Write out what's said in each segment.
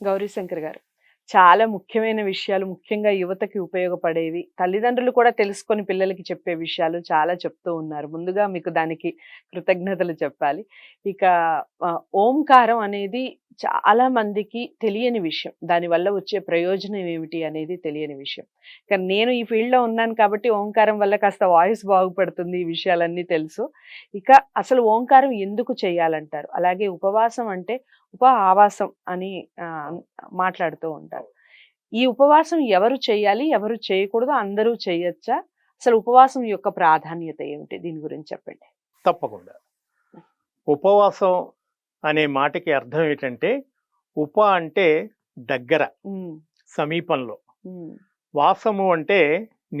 గౌరీశంకర్ గారు, చాలా ముఖ్యమైన విషయాలు, ముఖ్యంగా యువతకి ఉపయోగపడేవి, తల్లిదండ్రులు కూడా తెలుసుకొని పిల్లలకి చెప్పే విషయాలు చాలా చెప్తూ ఉన్నారు. ముందుగా మీకు దానికి కృతజ్ఞతలు చెప్పాలి. ఇక ఓంకారం అనేది చాలా మందికి తెలియని విషయం. దానివల్ల వచ్చే ప్రయోజనం ఏమిటి అనేది తెలియని విషయం. కానీ నేను ఈ ఫీల్డ్‌లో ఉన్నాను కాబట్టి ఓంకారం వల్ల కాస్త వాయిస్ బాగుపడుతుంది. ఈ విషయాలన్నీ తెలుసు. ఇక అసలు ఓంకారం ఎందుకు చేయాలంటారు? అలాగే ఉపవాసం అంటే ఆవాసం అని మాట్లాడుతూ ఉంటారు. ఈ ఉపవాసం ఎవరు చేయాలి? ఎవరు చేయకూడదు? అందరూ చేయొచ్చా? అసలు ఉపవాసం యొక్క ప్రాధాన్యత ఏమిటి? దీని గురించి చెప్పండి. తప్పకుండా. ఉపవాసం అనే మాటకి అర్థం ఏంటంటే, అంటే దగ్గర, సమీపంలో. వాసము అంటే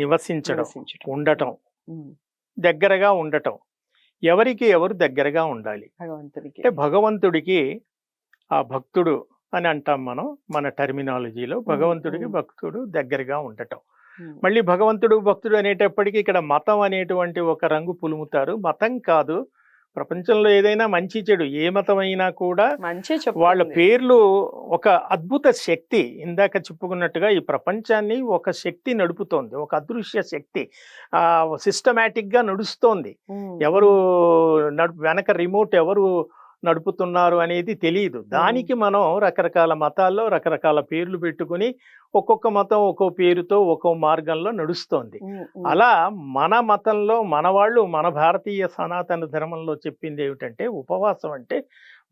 నివసించడం, ఉండటం, దగ్గరగా ఉండటం. ఎవరికి ఎవరు దగ్గరగా ఉండాలి అంటే భగవంతుడికి ఆ భక్తుడు అని అంటాం మనం, మన టర్మినాలజీలో. భగవంతుడికి భక్తుడు దగ్గరగా ఉండటం. మళ్ళీ భగవంతుడు భక్తుడు అనేటప్పటికీ ఇక్కడ మతం అనేటువంటి ఒక రంగు పులుముతారు. మతం కాదు, ప్రపంచంలో ఏదైనా మంచి చెడు ఏ మతమైనా కూడా వాళ్ళ పేర్లు ఒక అద్భుత శక్తి. ఇందాక చెప్పుకున్నట్టుగా ఈ ప్రపంచాన్ని ఒక శక్తి నడుపుతోంది, ఒక అదృశ్య శక్తి సిస్టమేటిక్ గా నడుస్తోంది. ఎవరు వెనక రిమోట్ ఎవరు నడుపుతున్నారు అనేది తెలియదు. దానికి మనం రకరకాల మతాల్లో రకరకాల పేర్లు పెట్టుకుని ఒక్కొక్క మతం ఒక్కో పేరుతో ఒక్కో మార్గంలో నడుస్తోంది. అలా మన మతంలో మన వాళ్ళు, మన భారతీయ సనాతన ధర్మంలో చెప్పింది ఏమిటంటే, ఉపవాసం అంటే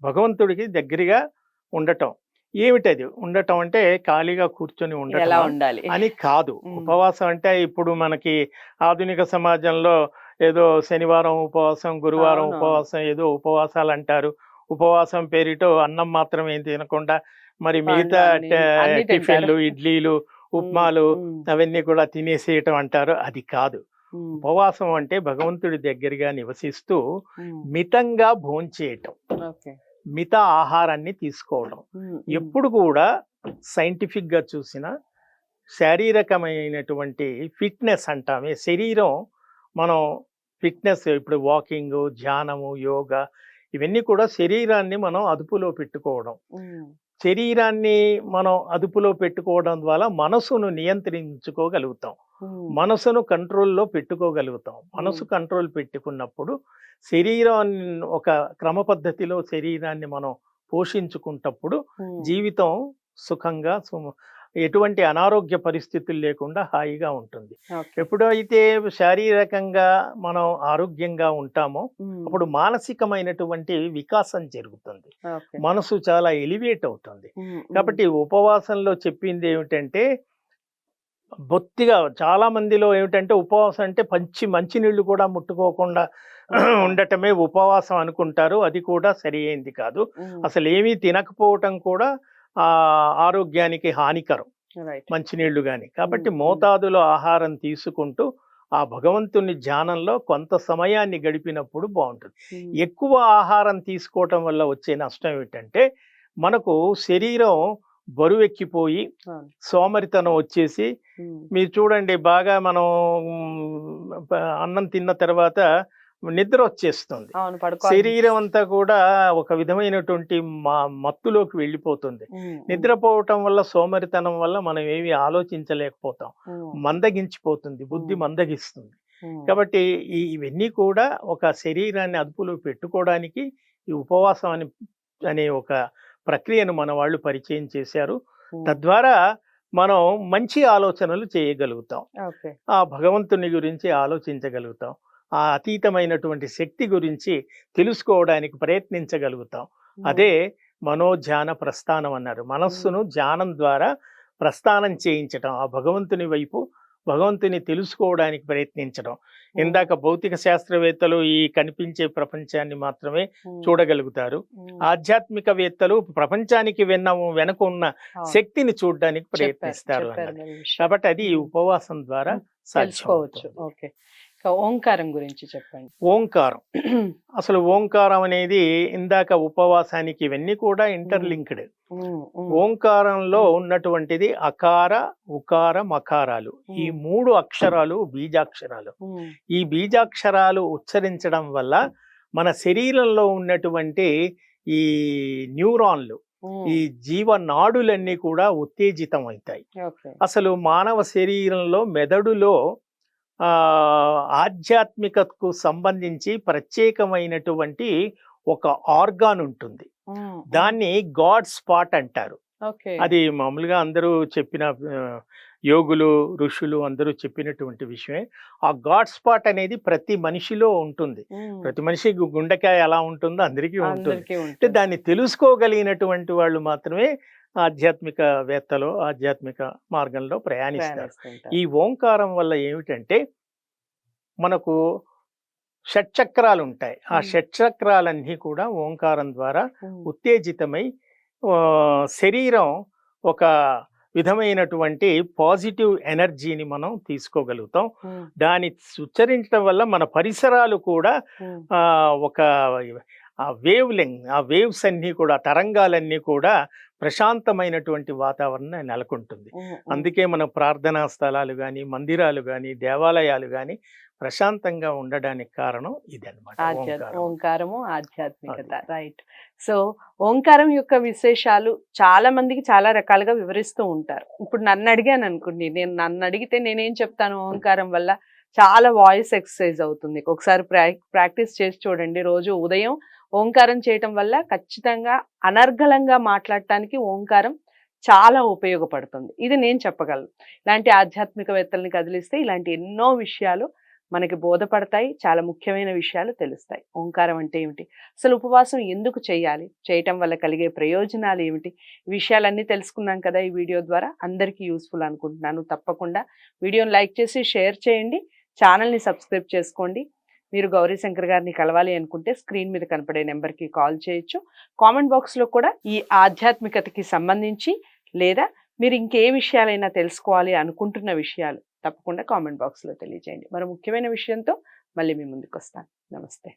భగవంతుడికి దగ్గరగా ఉండటం. ఏమిటది ఉండటం అంటే? ఖాళీగా కూర్చొని ఉండటం అని కాదు. ఉపవాసం అంటే ఇప్పుడు మనకి ఆధునిక సమాజంలో ఏదో శనివారం ఉపవాసం, గురువారం ఉపవాసం, ఏదో ఉపవాసాలు అంటారు. ఉపవాసం పేరిటో అన్నం మాత్రం ఏం తినకుండా మరి మిగతా టిఫిన్లు, ఇడ్లీలు, ఉప్మాలు అవన్నీ కూడా తినేసేయటం అంటారు. అది కాదు. ఉపవాసం అంటే భగవంతుడి దగ్గరగా నివసిస్తూ మితంగా భోంచేయటం, మిత ఆహారాన్ని తీసుకోవడం. ఎప్పుడు కూడా సైంటిఫిక్ గా చూసిన శారీరకమైనటువంటి ఫిట్నెస్ అంటామే, శరీరం మనం ఫిట్నెస్, ఇప్పుడు వాకింగ్, ధ్యానము, యోగా, ఇవన్నీ కూడా శరీరాన్ని మనం అదుపులో పెట్టుకోవడం. శరీరాన్ని మనం అదుపులో పెట్టుకోవడం ద్వారా మనసును నియంత్రించుకోగలుగుతాం, మనసును కంట్రోల్లో పెట్టుకోగలుగుతాం. మనసు కంట్రోల్ పెట్టుకున్నప్పుడు శరీరాన్ని ఒక క్రమ పద్ధతిలో శరీరాన్ని మనం పోషించుకుంటప్పుడు జీవితం సుఖంగా ఎటువంటి అనారోగ్య పరిస్థితులు లేకుండా హాయిగా ఉంటుంది. ఎప్పుడైతే శారీరకంగా మనం ఆరోగ్యంగా ఉంటామో అప్పుడు మానసికమైనటువంటి వికాసం జరుగుతుంది, మనసు చాలా ఎలివేట్ అవుతుంది. కాబట్టి ఉపవాసంలో చెప్పింది ఏమిటంటే, బొత్తిగా చాలా మందిలో ఏమిటంటే ఉపవాసం అంటే మంచినీళ్ళు కూడా ముట్టుకోకుండా ఉండటమే ఉపవాసం అనుకుంటారు. అది కూడా సరి అయింది కాదు. అసలు ఏమీ తినకపోవటం కూడా ఆరోగ్యానికి హానికరం, మంచినీళ్లు గాని. కాబట్టి మోతాదులో ఆహారం తీసుకుంటూ ఆ భగవంతుని ధ్యానంలో కొంత సమయాన్ని గడిపినప్పుడు బాగుంటుంది. ఎక్కువ ఆహారం తీసుకోవటం వల్ల వచ్చే నష్టం ఏమిటంటే, మనకు శరీరం బరువెక్కిపోయి సోమరితనం వచ్చేసి, మీరు చూడండి బాగా మనం అన్నం తిన్న తర్వాత నిద్ర వచ్చేస్తుంది, శరీరం అంతా కూడా ఒక విధమైనటువంటి మత్తులోకి వెళ్ళిపోతుంది. నిద్రపోవటం వల్ల, సోమరితనం వల్ల మనం ఏమి ఆలోచించలేకపోతాం, మందగించిపోతుంది, బుద్ధి మందగిస్తుంది. కాబట్టి ఇవన్నీ కూడా ఒక శరీరాన్ని అదుపులో పెట్టుకోవడానికి ఈ ఉపవాసం అనే ఒక ప్రక్రియను మన వాళ్ళు పరిచయం చేశారు. తద్వారా మనం మంచి ఆలోచనలు చేయగలుగుతాం, ఆ భగవంతుని గురించి ఆలోచించగలుగుతాం, ఆ అతీతమైనటువంటి శక్తి గురించి తెలుసుకోవడానికి ప్రయత్నించగలుగుతాం. అదే మనోధ్యాన ప్రస్థానం అన్నారు. మనస్సును ధ్యానం ద్వారా ప్రస్థానం చేయించటం, ఆ భగవంతుని వైపు, భగవంతుని తెలుసుకోవడానికి ప్రయత్నించడం. ఇందాక భౌతిక శాస్త్రవేత్తలు ఈ కనిపించే ప్రపంచాన్ని మాత్రమే చూడగలుగుతారు, ఆధ్యాత్మికవేత్తలు ప్రపంచానికి వెనక ఉన్న శక్తిని చూడడానికి ప్రయత్నిస్తారు అన్నది. కాబట్టి అది ఉపవాసం ద్వారా సాధ్యమవుతుంది. ఓంకారం గురించి చెప్పండి. ఓంకారం అసలు ఓంకారం అనేది ఇందాక ఉపవాసానికి ఇవన్నీ కూడా ఇంటర్లింక్డ్. ఓంకారంలో ఉన్నటువంటిది అకార, ఉకార, మకారాలు, ఈ 3 అక్షరాలు బీజాక్షరాలు. ఈ బీజాక్షరాలు ఉచ్చరించడం వల్ల మన శరీరంలో ఉన్నటువంటి ఈ న్యూరాన్లు, ఈ జీవనాడులన్నీ కూడా ఉత్తేజితం అవుతాయి. ఓకే. అసలు మానవ శరీరంలో మెదడులో ఆధ్యాత్మికతకు సంబంధించి ప్రత్యేకమైనటువంటి ఒక ఆర్గాన్ ఉంటుంది. దాన్ని గాడ్ స్పాట్ అంటారు. ఓకే. అది మామూలుగా అందరూ చెప్పిన యోగులు ఋషులు అందరూ చెప్పినటువంటి విషయమే. ఆ గాడ్ స్పాట్ అనేది ప్రతి మనిషిలో ఉంటుంది. ప్రతి మనిషి గుండెకాయ ఎలా ఉంటుందో అందరికీ ఉంటుంది. అంటే దాన్ని తెలుసుకోగలిగినటువంటి వాళ్ళు మాత్రమే ఆధ్యాత్మికవేత్తలు ఆధ్యాత్మిక మార్గంలో ప్రయాణిస్తారు. ఈ ఓంకారం వల్ల ఏమిటంటే మనకు షట్చక్రాలు ఉంటాయి. ఆ షట్చక్రాలన్నీ కూడా ఓంకారం ద్వారా ఉత్తేజితమై శరీరం ఒక విధమైనటువంటి పాజిటివ్ ఎనర్జీని మనం తీసుకోగలుగుతాం. దాన్ని ఉచ్చరించడం వల్ల మన పరిసరాలు కూడా ఒక ఆ వేవ్స్ అన్నీ కూడా తరంగాలన్నీ కూడా ప్రశాంతమైనటువంటి వాతావరణం నెలకొంటుంది. అందుకే మన ప్రార్థనా స్థలాలు కానీ మందిరాలు కానీ దేవాలయాలు కానీ ప్రశాంతంగా ఉండడానికి కారణం ఇదన్నమాట. ఓంకారము ఆధ్యాత్మికత. రైట్. సో ఓంకారం యొక్క విశేషాలు చాలా మందికి చాలా రకాలుగా వివరిస్తూ ఉంటారు. ఇప్పుడు నన్ను అడిగాను అనుకోండి, నన్ను అడిగితే నేనేం చెప్తాను, ఓంకారం వల్ల చాలా వాయిస్ ఎక్సర్సైజ్ అవుతుంది. ఒకసారి ప్రాక్టీస్ చేసి చూడండి. రోజు ఉదయం ఓంకారం చేయటం వల్ల ఖచ్చితంగా అనర్గళంగా మాట్లాడటానికి ఓంకారం చాలా ఉపయోగపడుతుంది. ఇది నేను చెప్పగలను. ఇలాంటి ఆధ్యాత్మికవేత్తల్ని కదిలిస్తే ఇలాంటి ఎన్నో విషయాలు మనకి బోధపడతాయి. చాలా ముఖ్యమైన విషయాలు తెలుస్తాయి. ఓంకారం అంటే ఏమిటి, అసలు ఉపవాసం ఎందుకు చేయాలి, చేయటం వల్ల కలిగే ప్రయోజనాలు ఏమిటి, ఈ విషయాలన్నీ తెలుసుకున్నాం కదా ఈ వీడియో ద్వారా. అందరికీ యూస్ఫుల్ అనుకుంటున్నాను. తప్పకుండా వీడియోని లైక్ చేసి షేర్ చేయండి. ఛానల్ని సబ్స్క్రైబ్ చేసుకోండి. మీరు గౌరీశంకర్ గారిని కలవాలి అనుకుంటే స్క్రీన్ మీద కనపడే నెంబర్కి కాల్ చేయొచ్చు. కామెంట్ బాక్స్లో కూడా ఈ ఆధ్యాత్మికతకి సంబంధించి లేదా మీరు ఇంకే విషయాలైనా తెలుసుకోవాలి అనుకుంటున్న విషయాలు తప్పకుండా కామెంట్ బాక్స్లో తెలియజేయండి. మరో ముఖ్యమైన విషయంతో మళ్ళీ మీ ముందుకు వస్తాను. నమస్తే.